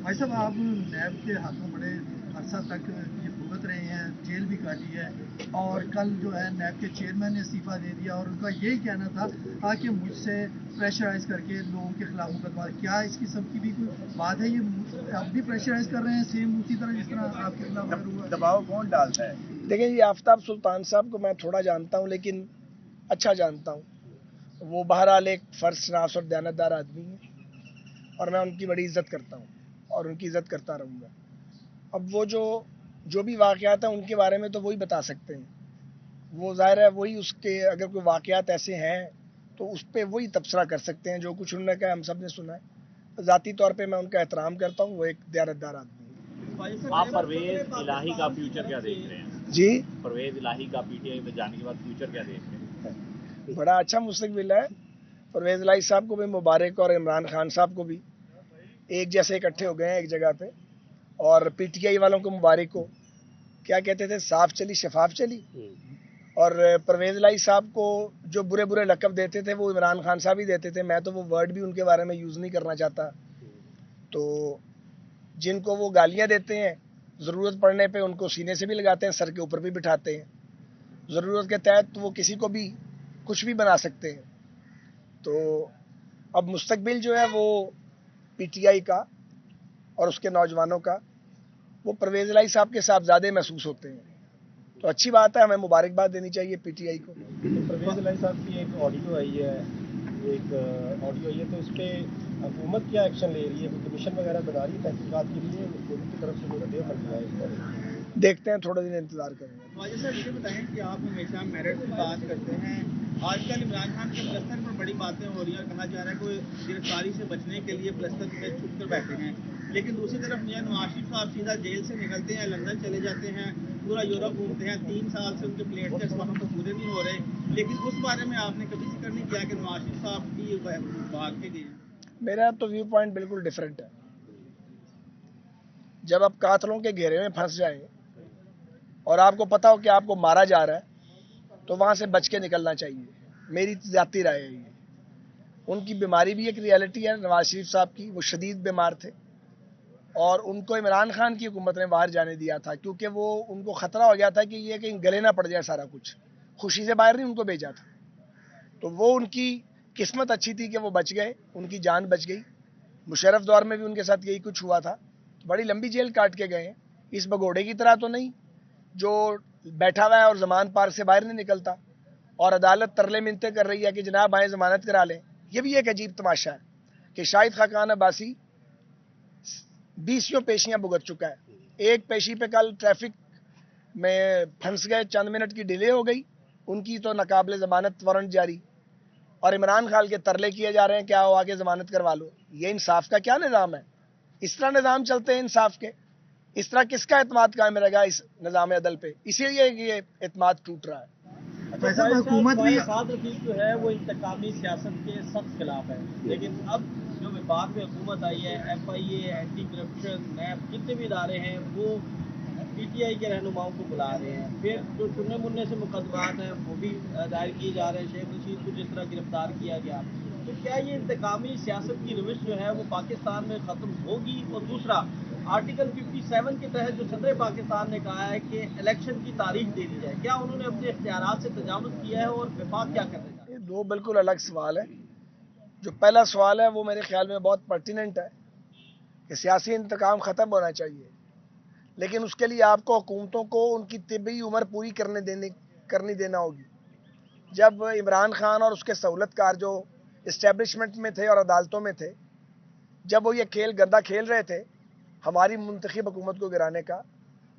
بھائی صاحب آپ نیب کے ہاتھوں بڑے عرصہ تک یہ بھگت رہے ہیں، جیل بھی کاٹی ہے، اور کل جو ہے نیب کے چیئرمین نے استعفیٰ دے دیا، اور ان کا یہی کہنا تھا کہ مجھ سے پریشرائز کر کے لوگوں کے خلاف مقدمہ، کیا اس قسم کی بھی کوئی بات ہے؟ یہ اب بھی پریشرائز کر رہے ہیں سیم اسی طرح جس طرح آپ کے خلاف اگر ہوا؟ دباؤ کون ڈالتا ہے؟ دیکھیں، یہ آفتاب سلطان صاحب کو میں تھوڑا جانتا ہوں، لیکن اچھا جانتا ہوں. وہ بہرحال ایک فرض شناس اور دیانتدار آدمی ہے، اور میں ان کی بڑی عزت کرتا ہوں اور ان کی عزت کرتا رہوں گا. اب وہ جو بھی واقعات ہیں ان کے بارے میں تو وہی بتا سکتے ہیں. وہ ظاہر ہے وہی اس کے اگر کوئی واقعات ایسے ہیں تو اس پہ وہی تبصرہ کر سکتے ہیں. جو کچھ انہوں نے کہا ہم سب نے سنا ہے. ذاتی طور پہ میں ان کا احترام کرتا ہوں، وہ ایک دیانتدار آدمی ہے. آپ پرویز الہی کا فیوچر کیا دیکھ رہے ہیں؟ جی، پرویز الہی کا پی ٹی آئی میں جانے کے بعد فیوچر کیا دیکھ رہے ہیں؟ بڑا اچھا مستقبل ہے. پرویز الہی صاحب کو بھی مبارک، اور عمران خان صاحب کو بھی. ایک جیسے اکٹھے ہو گئے ہیں ایک جگہ پہ. اور پی ٹی آئی والوں کو مبارک ہو. کیا کہتے تھے، صاف چلی شفاف چلی. اور پرویز الہی صاحب کو جو برے برے لقب دیتے تھے وہ عمران خان صاحب ہی دیتے تھے. میں تو وہ ورڈ بھی ان کے بارے میں یوز نہیں کرنا چاہتا. تو جن کو وہ گالیاں دیتے ہیں، ضرورت پڑنے پہ ان کو سینے سے بھی لگاتے ہیں، سر کے اوپر بھی بٹھاتے ہیں. ضرورت کے تحت وہ کسی کو بھی کچھ بھی بنا سکتے ہیں. تو اب مستقبل جو ہے وہ پی ٹی آئی کا اور اس کے نوجوانوں کا، وہ پرویز الہی صاحب کے صاحبزادے محسوس ہوتے ہیں. تو اچھی بات ہے، ہمیں مبارکباد دینی چاہیے پی ٹی آئی کو. پرویز الہی صاحب کی ایک آڈیو آئی ہے، تو اس پہ حکومت کیا ایکشن لے رہی ہے؟ کوئی کمیشن وغیرہ بنا رہی ہے تحقیقات کے لیے؟ حکومت کی طرف سے کوئی رد عمل دیا ہے اس پر؟ دیکھتے ہیں، تھوڑا دن انتظار کریں گے. خواجہ صاحب یہ بتائیں کہ آپ ہمیشہ میرٹ کی بات کرتے ہیں. آج کل عمران خان کے پلستر پر بڑی باتیں ہو رہی ہیں، اور کہا جا رہا ہے کہ گرفتاری سے بچنے کے لیے پلستر میں چھپ کر بیٹھے ہیں. لیکن دوسری طرف نواز شریف صاحب سیدھا جیل سے نکلتے ہیں، لندن چلے جاتے ہیں، پورا یورپ گھومتے ہیں. 3 سال سے ان کے پلیٹ ٹیسٹ وہاں پر پورے نہیں ہو رہے. لیکن اس بارے میں آپ نے کبھی ذکر نہیں کیا کہ نواز شریف صاحب بھی بھاگ کے گئے ہیں. میرا تو ویو پوائنٹ بالکل ڈفرینٹ ہے. جب آپ قاتلوں کے گھیرے میں پھنس جائیں اور آپ کو پتا ہو کہ آپ کو مارا جا رہا ہے تو وہاں سے بچ کے نکلنا چاہیے. میری ذاتی رائے ہے یہ. ان کی بیماری بھی ایک ریئلٹی ہے نواز شریف صاحب کی. وہ شدید بیمار تھے اور ان کو عمران خان کی حکومت نے باہر جانے دیا تھا، کیونکہ وہ ان کو خطرہ ہو گیا تھا کہ یہ کہیں گلے نہ پڑ جائے سارا کچھ. خوشی سے باہر نہیں ان کو بھیجا تھا. تو وہ ان کی قسمت اچھی تھی کہ وہ بچ گئے، ان کی جان بچ گئی. مشرف دور میں بھی ان کے ساتھ یہی کچھ ہوا تھا. بڑی لمبی جیل کاٹ کے گئے ہیں. اس بگوڑے کی طرح تو نہیں جو بیٹھا ہوا ہے اور زمان پار سے باہر نہیں نکلتا، اور عدالت ترلے منتیں کر رہی ہے کہ جناب آئیں ضمانت کرا لیں. یہ بھی ایک عجیب تماشا ہے کہ شاہد خاقان عباسی 20 پیشیاں بھگت چکا ہے. ایک پیشی پہ کل ٹریفک میں پھنس گئے، چند منٹ کی ڈیلے ہو گئی، ان کی تو ناقابل ضمانت وارنٹ جاری. اور عمران خان کے ترلے کیے جا رہے ہیں کہ آؤ آگے ضمانت کروا لو. یہ انصاف کا کیا نظام ہے؟ اس طرح نظام چلتے ہیں انصاف کے؟ اس طرح کس کا اعتماد قائم رہے گا اس نظام عدل پہ؟ اسی لیے یہ اعتماد ٹوٹ رہا ہے. ویسے حکومت بھی سعد رفیق جو ہے وہ انتقامی سیاست کے سخت خلاف ہے، لیکن اب جو وفاق میں حکومت آئی ہے، ایف آئی اے، اینٹی کرپشن، نیب، جتنے بھی ادارے ہیں وہ پی ٹی آئی کے رہنماؤں کو بلا رہے ہیں. پھر جو چننے مننے سے مقدمات ہیں وہ بھی دائر کیے جا رہے ہیں. شیخ رشید کو جس طرح گرفتار کیا گیا، تو کیا یہ انتقامی سیاست کی روش جو ہے وہ پاکستان میں ختم ہوگی؟ اور دوسرا، آرٹیکل 57 کے تحت جو صدر پاکستان نے کہا ہے کہ الیکشن کی تاریخ دے دی جائے، کیا انہوں نے اپنے اختیارات سے تجاوز کیا ہے اور وفاق کیا کرنے جا رہا ہے؟ یہ دو بالکل الگ سوال ہیں. جو پہلا سوال ہے وہ میرے خیال میں بہت پرٹیننٹ ہے کہ سیاسی انتقام ختم ہونا چاہیے، لیکن اس کے لیے آپ کو حکومتوں کو ان کی طبی عمر پوری کرنی دینا ہوگی. جب عمران خان اور اس کے سہولت کار جو اسٹیبلشمنٹ میں تھے اور عدالتوں میں تھے، جب وہ یہ کھیل گندا کھیل رہے تھے ہماری منتخب حکومت کو گرانے کا،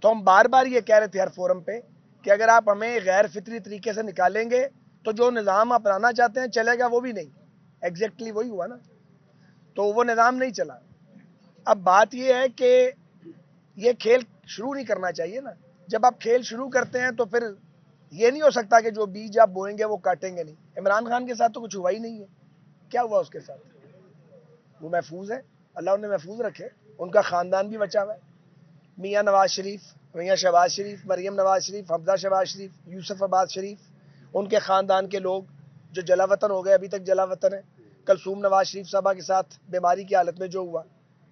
تو ہم بار بار یہ کہہ رہے تھے ہر فورم پہ کہ اگر آپ ہمیں غیر فطری طریقے سے نکالیں گے تو جو نظام اپنانا چاہتے ہیں چلے گا وہ بھی نہیں. ایگزیکٹلی وہی ہوا نا. تو وہ نظام نہیں چلا. اب بات یہ ہے کہ یہ کھیل شروع نہیں کرنا چاہیے نا. جب آپ کھیل شروع کرتے ہیں تو پھر یہ نہیں ہو سکتا کہ جو بیج آپ بوئیں گے وہ کاٹیں گے نہیں. عمران خان کے ساتھ تو کچھ ہوا ہی نہیں ہے. کیا ہوا اس کے ساتھ؟ وہ محفوظ ہے، اللہ انہیں محفوظ رکھے. ان کا خاندان بھی بچا ہوا ہے. میاں نواز شریف، میاں شہباز شریف، مریم نواز شریف، حمزہ شہباز شریف، یوسف عباس شریف، ان کے خاندان کے لوگ جو جلا وطن ہو گئے، ابھی تک جلا وطن ہے. کلثوم نواز شریف صاحبہ کے ساتھ بیماری کی حالت میں جو ہوا،